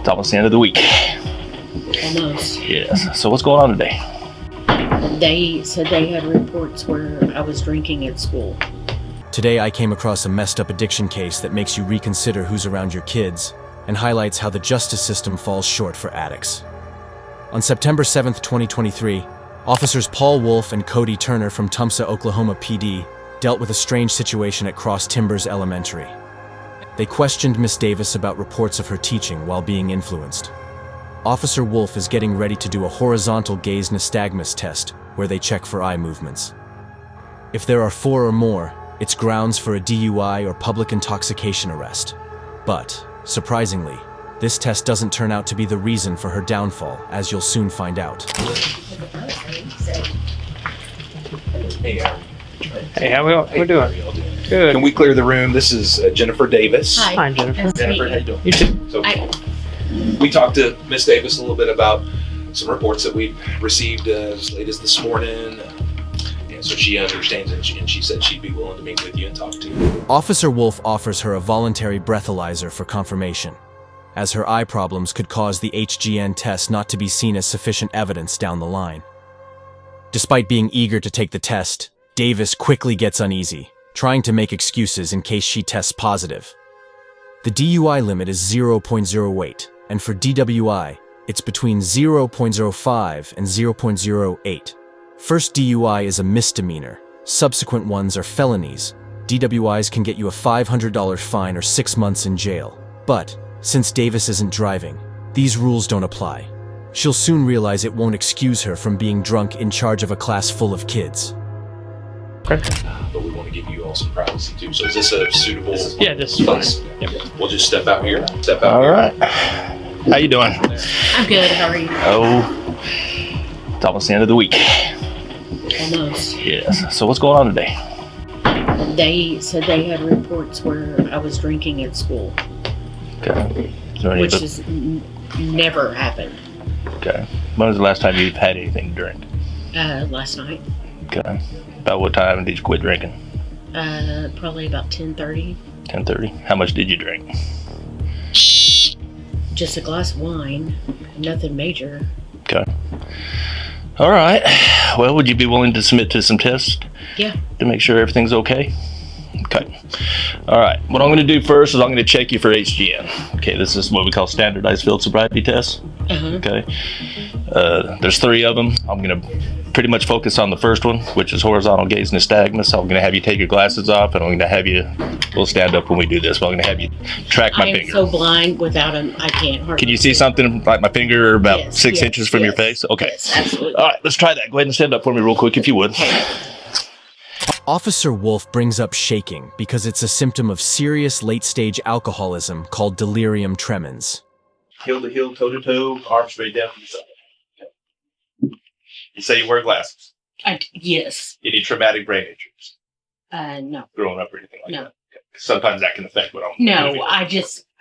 It's almost the end of the week. Almost. Yes. So what's going on today? They said they had reports where I was drinking at school. Today I came across a messed up addiction case that makes you reconsider who's around your kids and highlights how the justice system falls short for addicts. On September 7th, 2023, officers Paul Wolf and Cody Turner from Tulsa, Oklahoma PD dealt with a strange situation at Cross Timbers Elementary. They questioned Miss Davis about reports of her teaching while being influenced. Officer Wolf is getting ready to do a horizontal gaze nystagmus test where they check for eye movements. If there are 4 or more, it's grounds for a DUI or public intoxication arrest. But, surprisingly, this test doesn't turn out to be the reason for her downfall, as you'll soon find out. Hey, how we doing? Good. Can we clear the room? This is Jennifer Davis. Hi, Jennifer. Nice to Jennifer, meet how you doing? You too. So, we talked to Miss Davis a little bit about some reports that we received as late as this morning. And so she understands it, and she said she'd be willing to meet with you and talk to you. Officer Wolf offers her a voluntary breathalyzer for confirmation, as her eye problems could cause the HGN test not to be seen as sufficient evidence down the line. Despite being eager to take the test, Davis quickly gets uneasy, trying to make excuses in case she tests positive. The DUI limit is 0.08, and for DWI, it's between 0.05 and 0.08. First DUI is a misdemeanor, subsequent ones are felonies. DWIs can get you a $500 fine or 6 months in jail. But, since Davis isn't driving, these rules don't apply. She'll soon realize it won't excuse her from being drunk in charge of a class full of kids. But we want to give you all some privacy too. So is this a suitable Yeah, this is place? fine. Yep. We'll just step out here. Step out All here. right. How you doing? I'm good. How are you? Oh, it's almost the end of the week. Almost. Yes. So what's going on today? They said they had reports where I was drinking at school, Okay. Is there any which has never happened. Okay. When was the last time you've had anything to drink? Last night. Okay. About what time did you quit drinking? Probably about 10:30. 10:30. How much did you drink? Just a glass of wine. Nothing major. Okay. All right. Well, would you be willing to submit to some tests Yeah. to make sure everything's okay? Okay. All right. What I'm going to do first is I'm going to check you for HGN. Okay. This is what we call standardized field sobriety tests. Uh-huh. Okay. There's 3 of them. I'm going to pretty much focus on the first one, which is horizontal gaze nystagmus. I'm going to have you take your glasses off, and I'm going to have you, we'll stand up when we do this, but I'm going to have you track my I am finger. so blind without them. I can't hardly. Can you see something like my finger about Yes, 6 yes, inches from your yes, face? Okay. Yes, absolutely. All right. Let's try that. Go ahead and stand up for me real quick if you would. Officer Wolf brings up shaking because it's a symptom of serious late-stage alcoholism called delirium tremens. Heel to heel, toe to toe, arms straight down to the side. Okay. You say you wear glasses. Yes. Any traumatic brain injuries No. growing up or anything like No. that? Okay. Sometimes that can affect what I'm No, doing.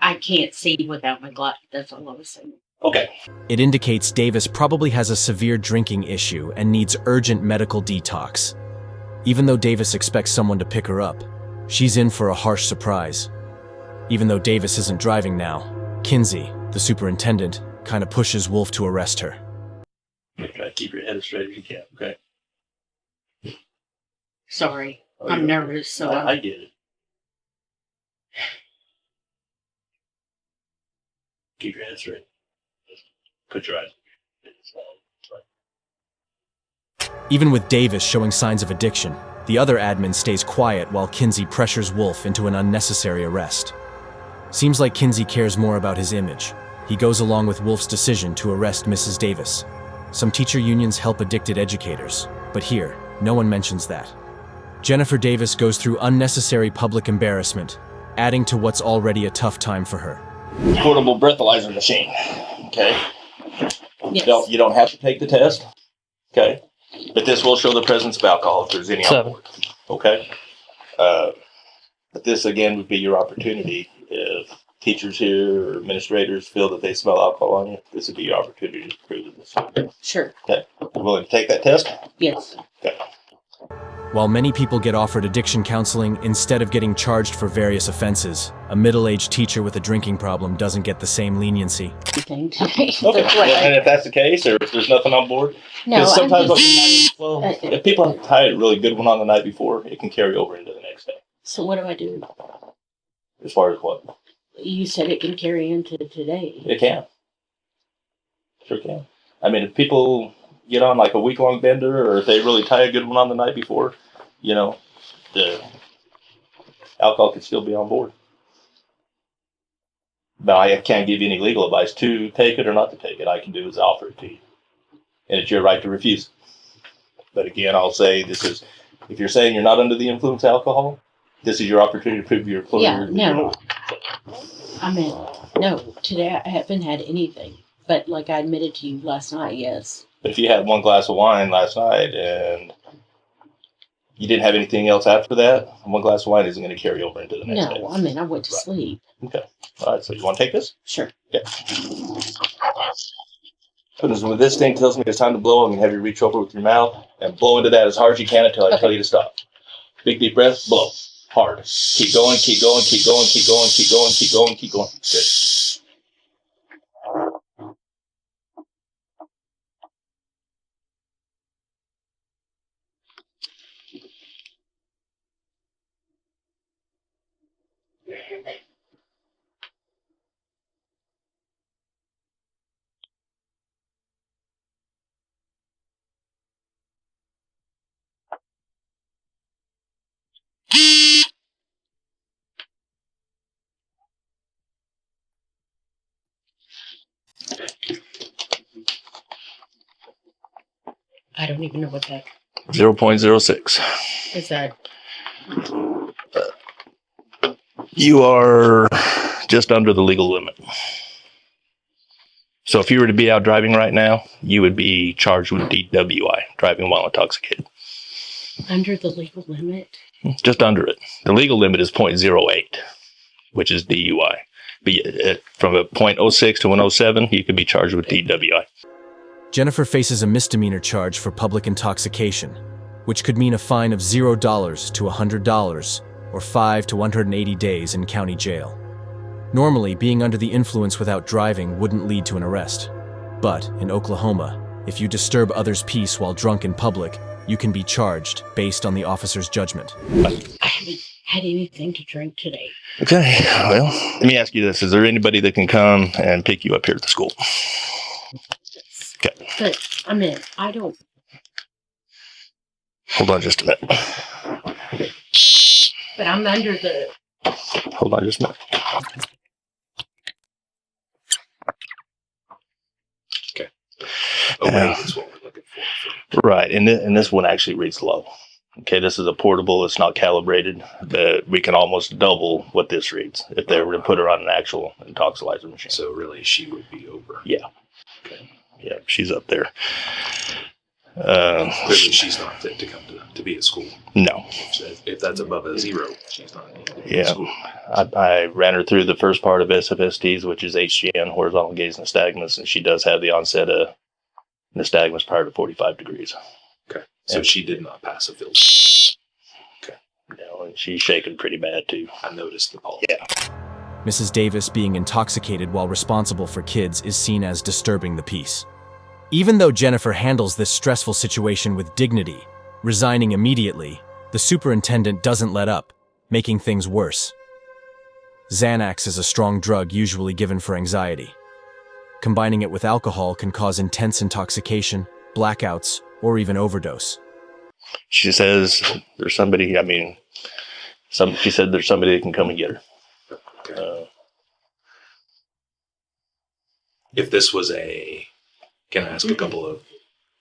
I can't see without my glasses. That's all I was saying. Okay. It indicates Davis probably has a severe drinking issue and needs urgent medical detox. Even though Davis expects someone to pick her up, she's in for a harsh surprise. Even though Davis isn't driving now, Kinsey, the superintendent, kind of pushes Wolf to arrest her. Okay. Keep your head as straight as you can. Okay. Sorry. Oh, I'm you're- nervous, so I get it. Keep your head straight. Put your eyes. Even with Davis showing signs of addiction, the other admin stays quiet while Kinsey pressures Wolf into an unnecessary arrest. Seems like Kinsey cares more about his image. He goes along with Wolf's decision to arrest Mrs. Davis. Some teacher unions help addicted educators, but here, no one mentions that. Jennifer Davis goes through unnecessary public embarrassment, adding to what's already a tough time for her. Portable breathalyzer machine. Okay. yes. You don't have to take the test. Okay. But this will show the presence of alcohol if there's any on 7. board. Okay. But this again would be your opportunity if teachers here or administrators feel that they smell alcohol on you. This would be your opportunity to prove this. Sure. Okay. You willing to take that test? Yes. Okay. While many people get offered addiction counseling instead of getting charged for various offenses, a middle-aged teacher with a drinking problem doesn't get the same leniency. Thing today. Okay. That's what And if that's the case, or if there's nothing on board, No, because I'm sometimes just, if people have tied a really good one on the night before, it can carry over into the next day. so what do I do? As far as what? You said it can carry into today. It can. Sure can. I mean, if people get on like a week-long bender, or if they really tie a good one on the night before, the alcohol could still be on board. But I can't give you any legal advice to take it or not to take it. I can do is offer it to you. And it's your right to refuse. But again, I'll say if you're saying you're not under the influence of alcohol, this is your opportunity to prove your employer. Yeah, no. I mean, no, today I haven't had anything. But like I admitted to you last night, yes. But if you had one glass of wine last night and you didn't have anything else after that, one glass of wine isn't going to carry over into the next day. No, I mean, I went to sleep. Okay. All right, so you want to take this? Sure. Okay. When this thing tells me it's time to blow, I'm going to have you reach over with your mouth and blow into that as hard as you can until I tell you to stop. Big deep breath, blow. Hard. Keep going, keep going, keep going, keep going, keep going, keep going, keep going. Good. I don't even know what that 0.06. is. That You are just under the legal limit. So if you were to be out driving right now, you would be charged with DWI, driving while intoxicated. under the legal limit? Just under it. The legal limit is 0.08, which is DUI. But from a 0.06 to 107, you could be charged with DWI. Jennifer faces a misdemeanor charge for public intoxication, which could mean a fine of $0 to $100 or 5 to 180 days in county jail. Normally, being under the influence without driving wouldn't lead to an arrest. But in Oklahoma, if you disturb others' peace while drunk in public, you can be charged based on the officer's judgment. I haven't had anything to drink today. Okay, well, let me ask you this. Is there anybody that can come and pick you up here at the school? Okay. But, I mean, I don't... Hold on just a minute. But I'm under the... Hold on just a minute. Okay. Oh, wait, that's what we're looking for. Right, and this one actually reads low. Okay, this is a portable. It's not calibrated. We can almost double what this reads if they were to put her on an actual intoxilizer machine. So really, she would be over. Yeah. Okay. Yeah, she's up there. Clearly, she's not fit to come to be at school. No. If that's above a 0, she's not fit to be at Yeah, school. I ran her through the first part of SFSTs, which is HGN, horizontal gaze nystagmus, and she does have the onset of nystagmus prior to 45 degrees. Okay. So she did not pass a field. Okay. No, and she's shaking pretty bad too. I noticed the pulse. Yeah. Mrs. Davis being intoxicated while responsible for kids is seen as disturbing the peace. Even though Jennifer handles this stressful situation with dignity, resigning immediately, the superintendent doesn't let up, making things worse. Xanax is a strong drug usually given for anxiety. Combining it with alcohol can cause intense intoxication, blackouts, or even overdose. She says there's somebody, she said there's somebody that can come and get her. Okay. If this was can I ask a couple of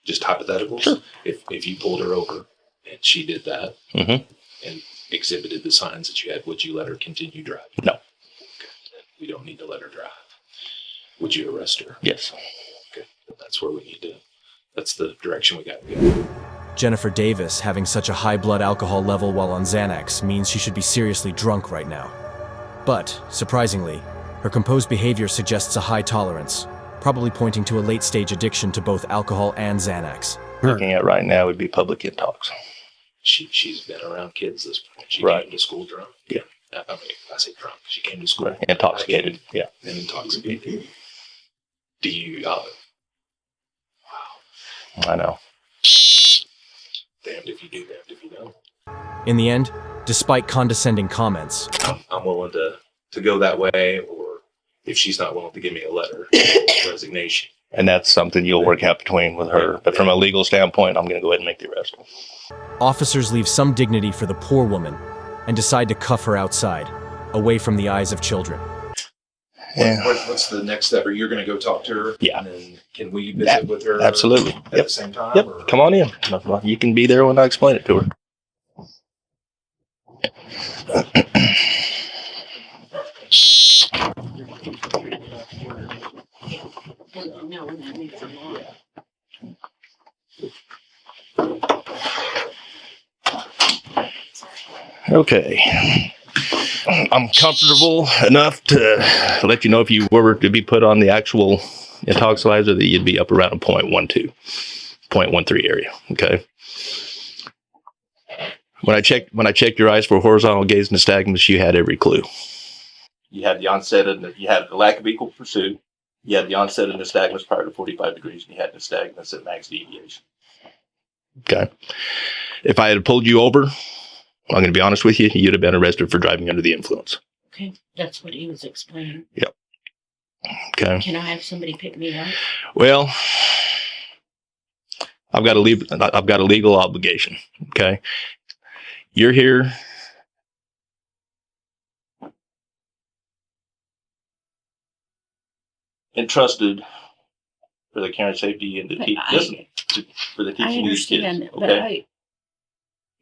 just hypotheticals? Sure. If you pulled her over and she did that Mm-hmm. and exhibited the signs that you had, would you let her continue driving? No. Okay. We don't need to let her drive. Would you arrest her? Yes. Okay. That's where we need to, that's the direction we got to go. Jennifer Davis having such a high blood alcohol level while on Xanax means she should be seriously drunk right now. But, surprisingly, her composed behavior suggests a high tolerance, probably pointing to a late-stage addiction to both alcohol and Xanax. Looking at right now would be public intox. she's been around kids this point. She Right. came to school drunk. Yeah. I mean, I say drunk. She came to school Intoxicated. Yeah. and intoxicated. Do you? I know. Damned if you do, damned if you don't. In the end, despite condescending comments, I'm willing to go that way, or if she's not willing to give me a letter of resignation. And that's something you'll work out between with her. But from a legal standpoint, I'm going to go ahead and make the arrest. officers leave some dignity for the poor woman and decide to cuff her outside, away from the eyes of children. Yeah. What's the next step? Are you going to go talk to her? Yeah. And then can we visit with her? Absolutely. At Yep. the same time? Yep. or- Come on in. You can be there when I explain it to her. No, that makes a lot. Okay. I'm comfortable enough to let you know if you were to be put on the actual intoxilizer that you'd be up around a 0.12, 0.13 area. Okay. When I checked your eyes for horizontal gaze nystagmus, you had every clue. You had the onset of you had the lack of equal pursuit. You had the onset of nystagmus prior to 45 degrees, and you had nystagmus at max deviation. Okay. If I had pulled you over, I'm going to be honest with you, you'd have been arrested for driving under the influence. Okay, that's what he was explaining. Okay. Can I have somebody pick me up? Well, I've got a legal obligation. Okay. You're here. Entrusted for the care and safety and the for the I teaching of these kids. understand, but Okay.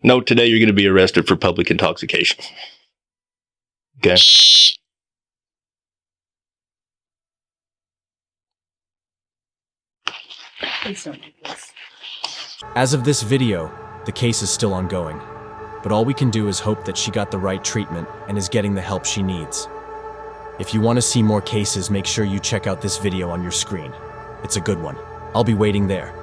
No, today you're going to be arrested for public intoxication. Okay. please don't do this. As of this video, the case is still ongoing, but all we can do is hope that she got the right treatment and is getting the help she needs. If you want to see more cases, make sure you check out this video on your screen. It's a good one. I'll be waiting there.